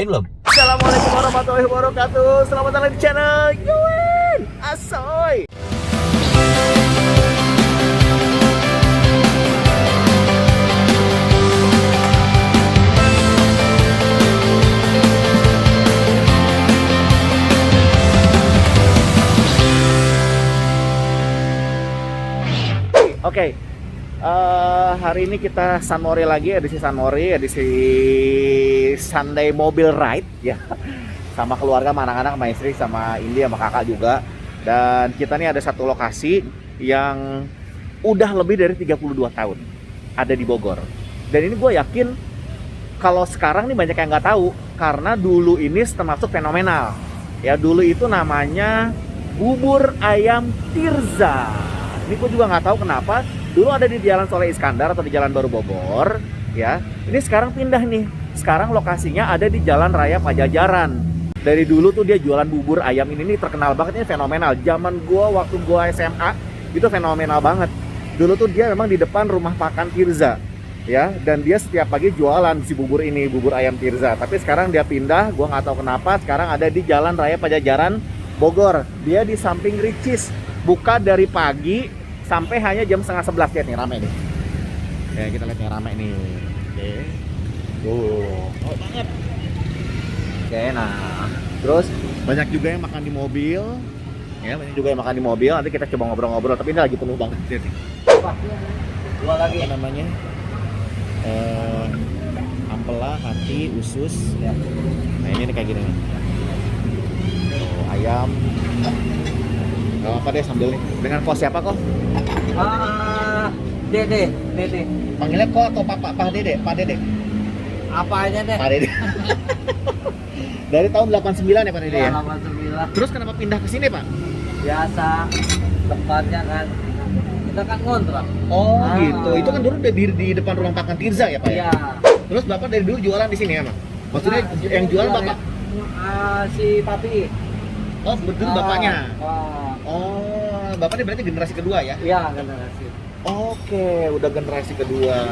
nyobain belum? Assalamualaikum warahmatullahi wabarakatuh. Selamat datang di channel Yuwen Asoy. Oke, hari ini kita Sunmori lagi, edisi Sunday Mobile Ride ya, sama keluarga, sama anak-anak, sama istri, sama Indi, sama kakak juga. Dan kita nih ada satu lokasi yang udah lebih dari 32 tahun ada di Bogor. Dan ini gue yakin kalau sekarang nih banyak yang nggak tahu, karena dulu ini termasuk fenomenal ya. Dulu itu namanya Bubur Ayam Tirza. Ini gue juga nggak tahu kenapa dulu ada di Jalan Soleh Iskandar atau di Jalan Baru Bogor ya. Ini sekarang pindah nih. Sekarang lokasinya ada di Jalan Raya Pajajaran. Dari dulu tuh dia jualan bubur ayam ini nih terkenal banget, ini fenomenal. Zaman gue waktu gue SMA itu fenomenal banget. Dulu tuh dia memang di depan rumah makan Tirza ya, dan dia setiap pagi jualan si bubur ini, bubur ayam Tirza. Tapi sekarang dia pindah, gue nggak tahu kenapa. Sekarang ada di Jalan Raya Pajajaran Bogor. Dia di samping Ricis. Buka dari pagi sampai hanya jam 10:30. Lihat nih, rame nih. Ya, kita lihat nih, rame nih. Oke. Oh banget. Oke, nah. Terus banyak juga yang makan di mobil. Ya, banyak juga yang makan di mobil. Nanti kita coba ngobrol-ngobrol, tapi ini lagi penuh banget. Lihat nih. Dua lagi apa namanya? Ampela, hati, usus ya. Nah, ini nih kayak gini nih. Oh, ayam. Gak apa deh, sambil nih. Dengan kos siapa kok? Dede. Panggilnya kok atau Pak Dede? Pak Dede? Apa aja deh? Pak Dede. Dari tahun 89 ya Pak Dede ya? 89. Terus kenapa pindah ke sini Pak? Biasa tempatnya kan. Kita kan ngontrak. Oh gitu. Itu kan dulu udah di depan rumah makan Tirza ya Pak ya? Iya. Terus Bapak dari dulu jualan di sini ya Pak? Maksudnya yang jualan Bapak? Si Papi. Oh betul bapaknya? Oh. Oh, Bapak ini berarti generasi kedua ya? Iya, generasi. Oke, udah generasi kedua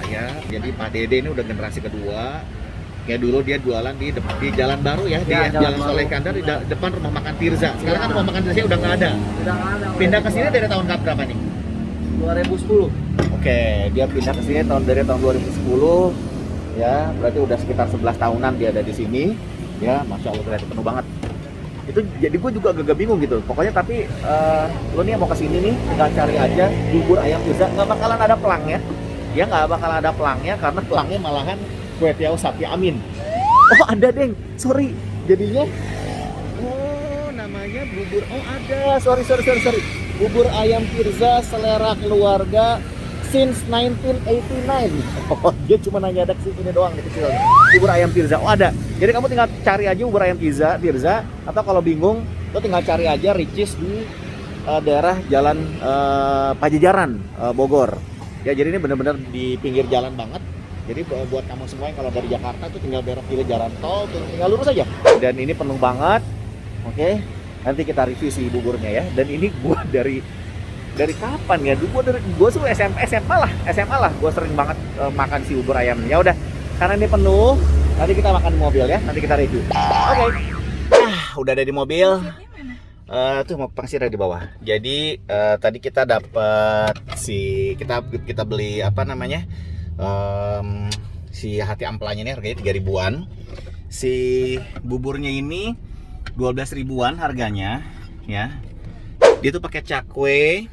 ya. Jadi Pak Dede ini udah generasi kedua. Ya dulu dia jualan di Jalan Baru ya, di Jalan Soleh Iskandar, di depan rumah makan Tirza. Sekarang kan rumah makan Tirza udah nggak ada. Udah nggak ada. Pindah ke sini dari tahun berapa nih? 2010. Oke, dia pindah ke sini dari tahun 2010. Ya, berarti udah sekitar 11 tahunan dia ada di sini. Ya, Masya Allah, ternyata penuh banget. Itu jadi gue juga agak bingung gitu. Pokoknya tapi lo nih mau ke sini nih, tinggal cari aja bubur ayam Tirza. Nggak bakalan ada pelangnya. Ya nggak bakalan ada pelangnya, karena pelangnya malahan Kue Tiaw Sapi Amin. Oh ada deng, sorry. Jadinya, oh namanya bubur. Oh ada, sorry. Bubur ayam Tirza selera keluarga since 1989. Oh dia cuma nanya ada kesini doang nih kecil. Bubur ayam Tirza, oh ada. Jadi kamu tinggal cari aja bubur ayam Tirza. Atau kalau bingung, lo tinggal cari aja Ricis di daerah Jalan Pajajaran Bogor. Ya jadi ini benar-benar di pinggir jalan banget. Jadi buat kamu semua yang kalau dari Jakarta tuh tinggal belok kiri jalan tol, tuh tinggal lurus aja. Dan ini penuh banget. Oke, nanti kita review si buburnya ya. Dan ini gua dari kapan ya? Gua tuh SMA lah. Gua sering banget makan si bubur ayam. Ya udah, karena ini penuh, nanti kita makan di mobil ya. Nanti kita review. Oke. Udah ada di mobil. Tuh mau pasir di bawah. Jadi tadi kita dapat kita beli apa namanya? Si hati ampelanya ini harganya 3 ribuan. Si buburnya ini 12 ribuan harganya ya. Dia tuh pakai cakwe.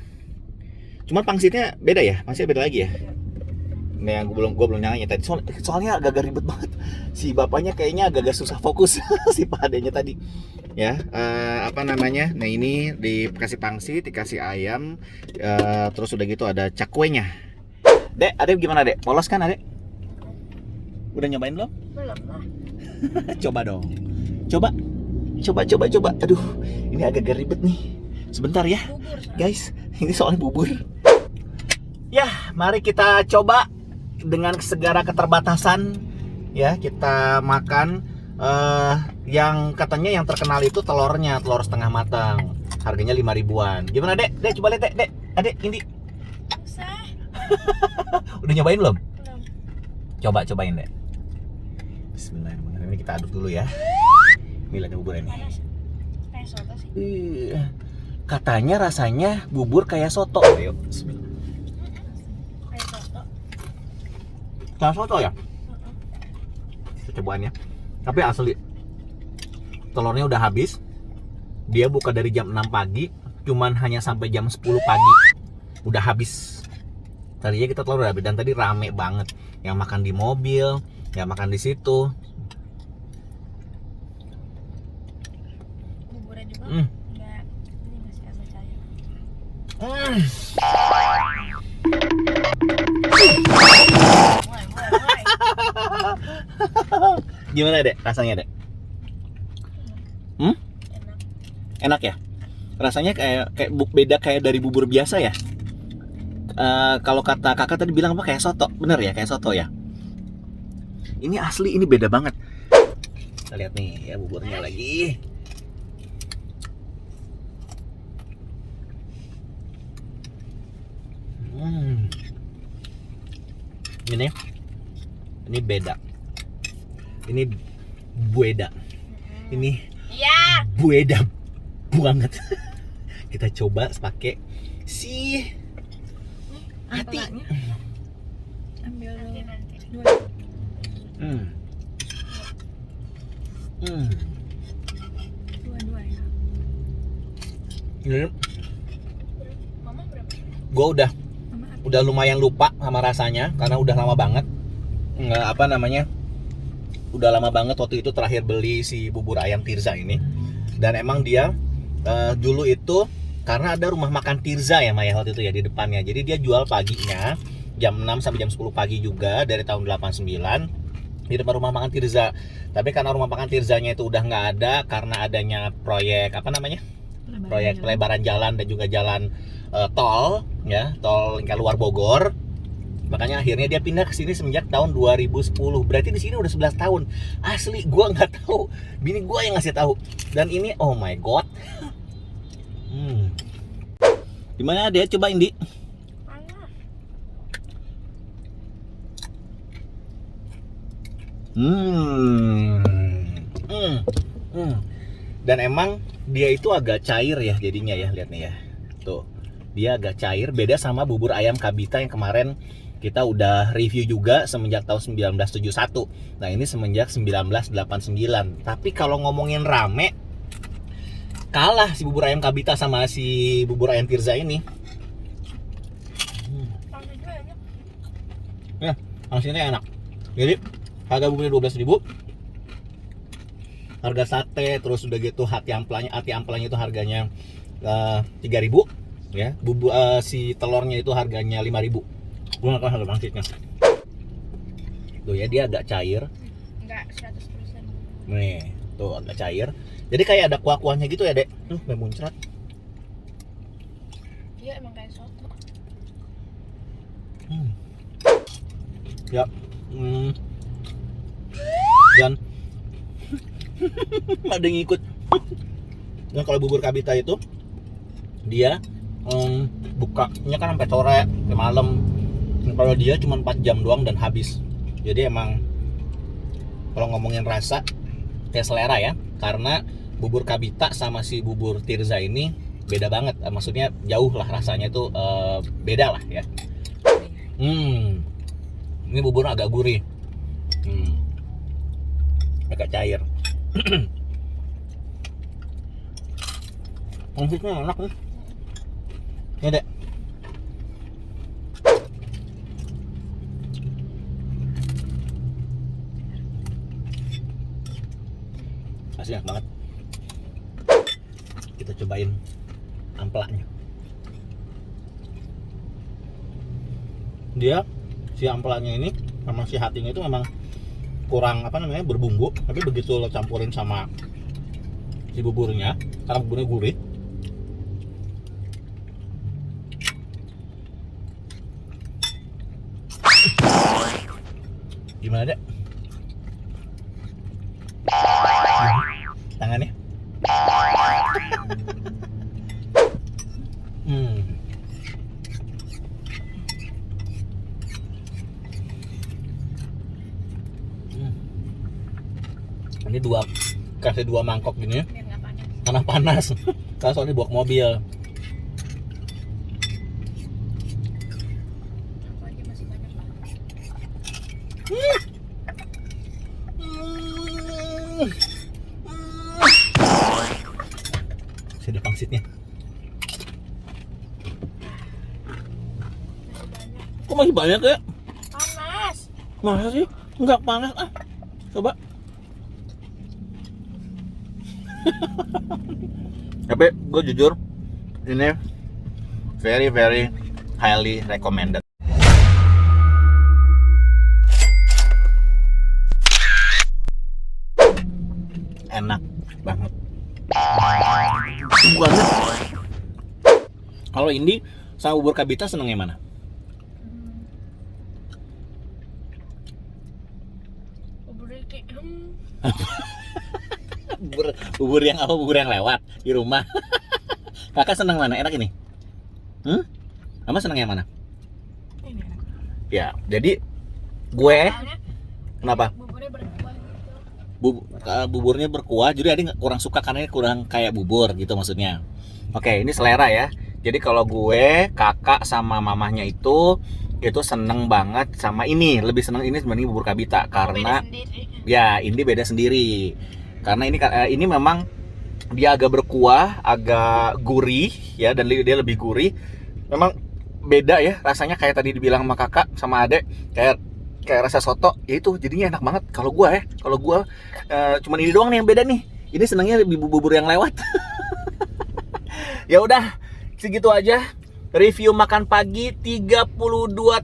Cuma pangsitnya beda ya? Pangsitnya beda lagi ya? Nah, gue belum nyalain tadi. Soalnya agak ribet banget. Si bapaknya kayaknya agak susah fokus si Pak Adenya tadi. Ya, apa namanya? Nah, ini dikasih pangsit, dikasih ayam, terus udah gitu ada cakwenya. Dek, Adek gimana Dek? Polos kan Adek? Udah nyobain belum? Belum lah. Coba dong. Coba. Aduh, ini agak ribet nih. Sebentar ya, guys. Ini soalnya bubur. Ya, mari kita coba dengan segala keterbatasan. Ya, kita makan. Yang katanya yang terkenal itu telur setengah matang. Harganya 5 ribuan. Gimana Dek? Dek, coba lihat Dek. Adek, Indi. Udah nyobain belum? Belum. Cobain deh. Bismillahirrahmanirrahim. Ini kita aduk dulu ya. Milanya bubur ini. Panas. Kayak soto sih. Katanya rasanya bubur kayak soto. Ayo, bismillah. Kayak soto. Kayak soto ya? Kita cobain ya. Tapi asli. Telurnya udah habis. Dia buka dari jam 6 pagi, cuman hanya sampai jam 10 pagi. Udah habis. Tadinya kita telur udah habis dan tadi rame banget. Yang makan di mobil, yang makan di situ. Buburnya juga Hmm. enggak ini masih agak cair. Woi. Gimana dek rasanya dek? Enak. Enak ya? Rasanya kayak beda kayak dari bubur biasa ya? Kalau kata kakak tadi bilang apa kayak soto, bener ya kayak soto ya? Ini asli, ini beda banget. Kita lihat nih ya buburnya lagi. Ini beda. Ini bueda. Ini Iya. bueda banget. Kita coba pakai si hati. Telanya. Ambil nanti. Dua ya. Ini Mama berapa? gue Mama udah lumayan lupa sama rasanya karena udah lama banget. Nggak apa namanya, udah lama banget waktu itu terakhir beli si bubur ayam Tirza ini. Dan emang dia dulu itu karena ada rumah makan Tirza ya Maya waktu itu ya di depannya. Jadi dia jual paginya jam 6 sampai jam 10 pagi juga dari tahun 89 di depan rumah makan Tirza. Tapi karena rumah makan Tirzanya itu udah nggak ada karena adanya proyek apa namanya? Proyek pelebaran jalan dan juga jalan tol ya, tol keluar Bogor. Makanya akhirnya dia pindah ke sini semenjak tahun 2010. Berarti di sini udah 11 tahun. Asli gua nggak tahu. Bini gua yang ngasih tahu. Dan ini oh my god. Gimana dia coba Indi? panas. Dan emang dia itu agak cair ya jadinya ya, lihat nih ya. Tuh. Dia agak cair, beda sama bubur ayam Kabita yang kemarin kita udah review juga semenjak tahun 1971. Nah, ini semenjak 1989. Tapi kalau ngomongin rame, kalah si bubur ayam Kabita sama si bubur ayam Tirza ini. Panas juga enak. Ya, hasilnya enak. Jadi, harga buburnya 12.000. Harga sate, terus udah gitu hati amplanya itu harganya 3.000. Ya, si telurnya itu harganya 5.000. Gue nggak tahu harga pangsitnya. Tuh ya, dia agak cair. Enggak 100%. Nih, tuh agak cair. Jadi kayak ada kuah-kuahnya gitu ya, Dek. Kayak muncrat. Iya emang kayak soto. Ya. Dan ada yang ngikut. Dan kalau bubur Kabita itu dia bukanya kan sampai sore, sampai malam. Kalau dia cuma 4 jam doang dan habis. Jadi emang kalau ngomongin rasa kayak selera ya, karena bubur Kabita sama si bubur Tirza ini beda banget. Maksudnya jauh lah rasanya tuh beda lah ya. Ini bubur agak gurih, agak cair. Pangsitnya enak nih. Ya Dek. Asli enak banget. Kita cobain amplaknya. Dia si amplaknya ini sama si hatinya itu memang kurang apa namanya berbumbu, tapi begitu lo campurin sama si buburnya, karena buburnya gurih. Gimana Dek? Tangannya? Ini kasih 2 mangkok gini biar nggak panas. karena panas. Karena soalnya bawa ke mobil. Aku aja masih banyak banget. Masih ada pangsitnya. Masih banyak. Kok masih banyak ya? Panas. Masa sih? Enggak panas ah. Coba. Tapi gue jujur ini very very highly recommended. Enak banget. Bukannya kalau Indi sama bubur kabita seneng yang mana? Bubur kayak Bubur yang apa? Bubur yang lewat di rumah. Kakak seneng mana? Enak ini? Mama seneng yang mana? ini enak. Ya, jadi gue Soalnya kenapa? buburnya berkuah gitu. Buburnya berkuah, jadi Adi kurang suka karena ini kurang kayak bubur gitu maksudnya. Oke, ini selera ya. Jadi kalau gue, kakak sama mamahnya itu seneng banget sama ini, lebih seneng ini dibanding bubur kabita karena Beda sendiri. ya ini beda sendiri. Karena ini memang dia agak berkuah, agak gurih ya, dan dia lebih gurih. Memang beda ya rasanya, kayak tadi dibilang sama kakak sama adek, kayak rasa soto ya, itu jadinya enak banget. Kalau gua cuman ini doang nih yang beda nih. Ini senangnya lebih bubur yang lewat. Ya udah, segitu aja review makan pagi 32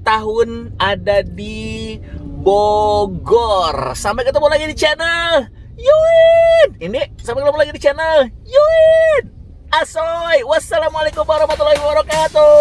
tahun ada di Bogor. Sampai ketemu lagi di channel Yuin. Ini sampai ketemu lagi di channel Yuin. Asoy. Wassalamualaikum warahmatullahi wabarakatuh.